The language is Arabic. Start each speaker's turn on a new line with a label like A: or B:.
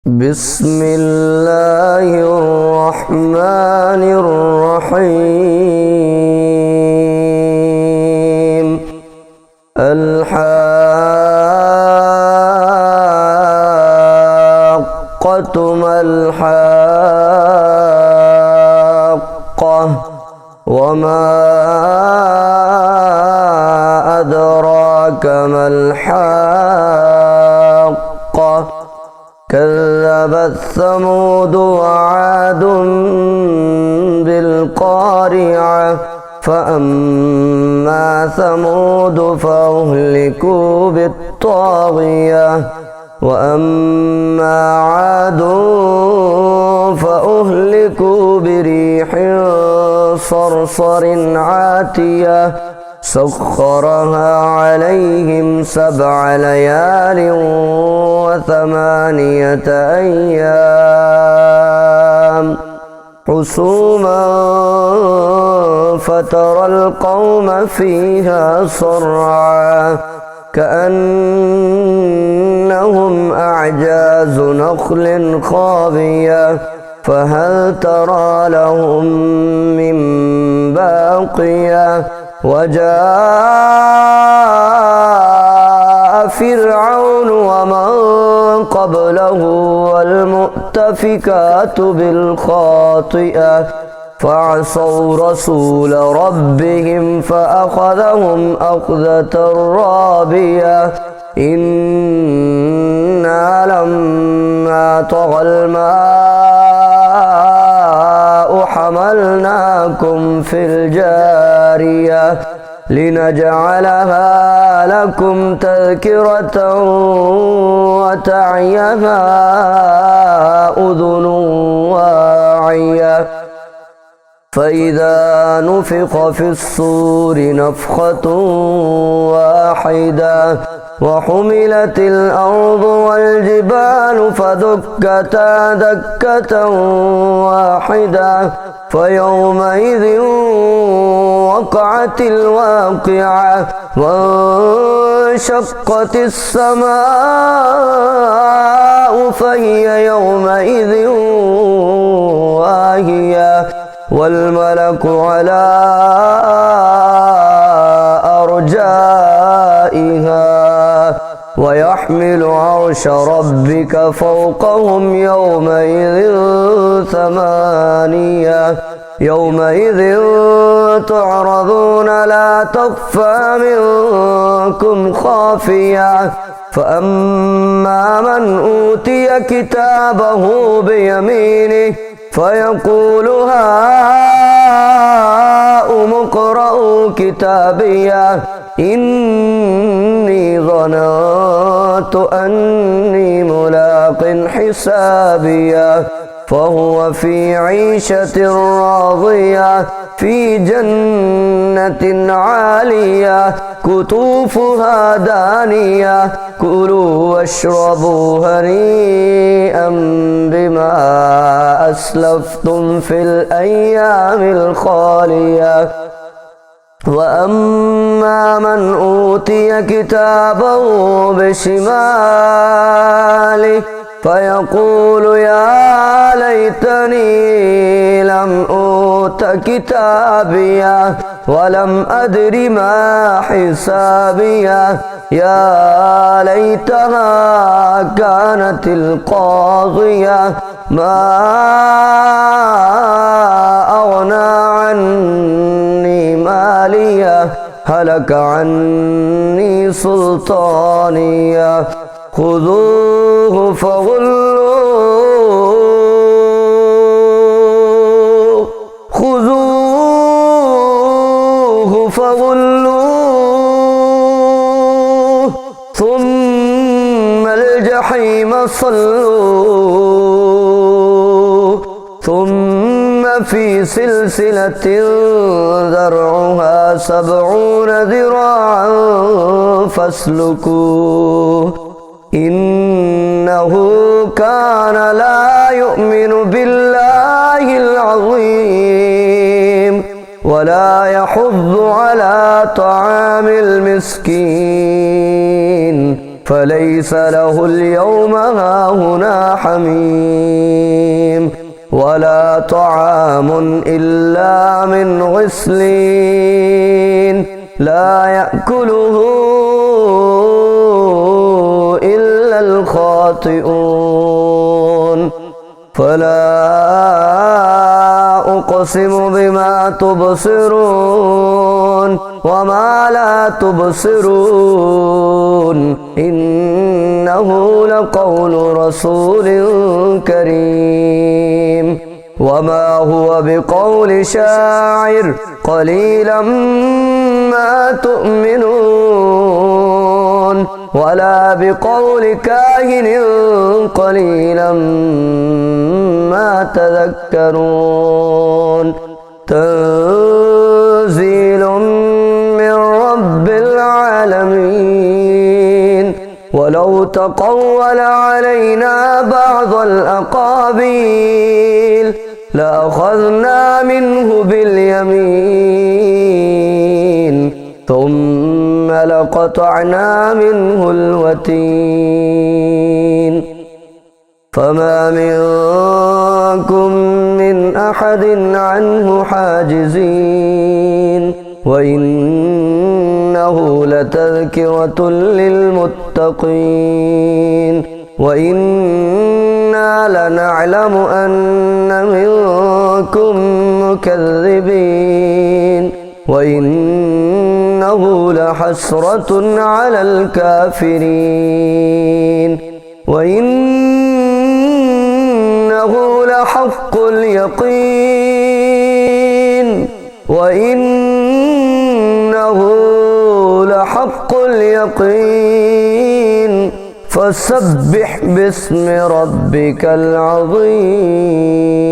A: بسم الله الرحمن الرحيم. الحاقة ما الحاقة وما أدراك ما الحاقة كذبت ثمود وعاد بالقارعة فأما ثمود فأهلكوا بالطاغية وأما عاد فأهلكوا بريح صرصر عاتية سخرها عليهم 7 ليال و8 أيام حسوما فترى القوم فيها صرعا كأنهم أعجاز نخل خاوية فهل ترى لهم من باقية وجاء فرعون ومن قبله والمؤتفكات بالخاطئة فعصوا رسول ربهم فأخذهم أخذة رابية إنا لما طغى الماء حملناكم في الجارية لنجعلها لكم تذكرة وتعيها أذن واعية فإذا نفخ في الصور نفخة واحدة وحملت الأرض والجبال فدكتا دكة واحدة فيومئذ وقعت الواقعة وانشقت السماء فهي يومئذ واهية والملك على أرجائها ويحمل عرش ربك فوقهم يومئذ 8 يومئذ تعرضون لا تخفى منكم خافية فأما من أوتي كتابه بيمينه فيقول هاؤم اقرءوا كتابيه إني ظننت أني ملاق حسابيه فهو في عيشة راضية في جنة عالية قطوفها دانية كلوا واشربوا هنيئا بما أسلفتم في الأيام الخالية وأما من أوتي كتابه بشماله فيقول يا ليتني لم أوت كتابيه ولم أدر ما حسابيه يا ليتها كانت القاضية ما أغنى عني ماليه هلك عني سلطانيه خذوه فغلوه خذوه فغلوه ثم الجحيم صلوه ثم في سلسلة ذرعها 70 ذراعا فاسلكوه إنه كان لا يؤمن بالله العظيم ولا يحض على طعام المسكين فليس له اليوم هاهنا حميم ولا طعام إلا من غسلين لا يأكله إلا الخاطئون فلا أقسم بما تبصرون وما لا تبصرون إنه لقول رسول كريم وما هو بقول شاعر قليلا ما تؤمنون ولا بقول كاهن قليلا ما تذكرون تنزيل من رب العالمين ولو تقول علينا بعض الأقابيل لأخذنا منه باليمين ثم لقطعنا منه الوتين فما منكم من أحد عنه حاجزين وإنه لتذكرة للمتقين وإنا لنعلم أن منكم مكذبين وإنه لحسرة على الكافرين وإنه لحق اليقين فسبح باسم ربك العظيم.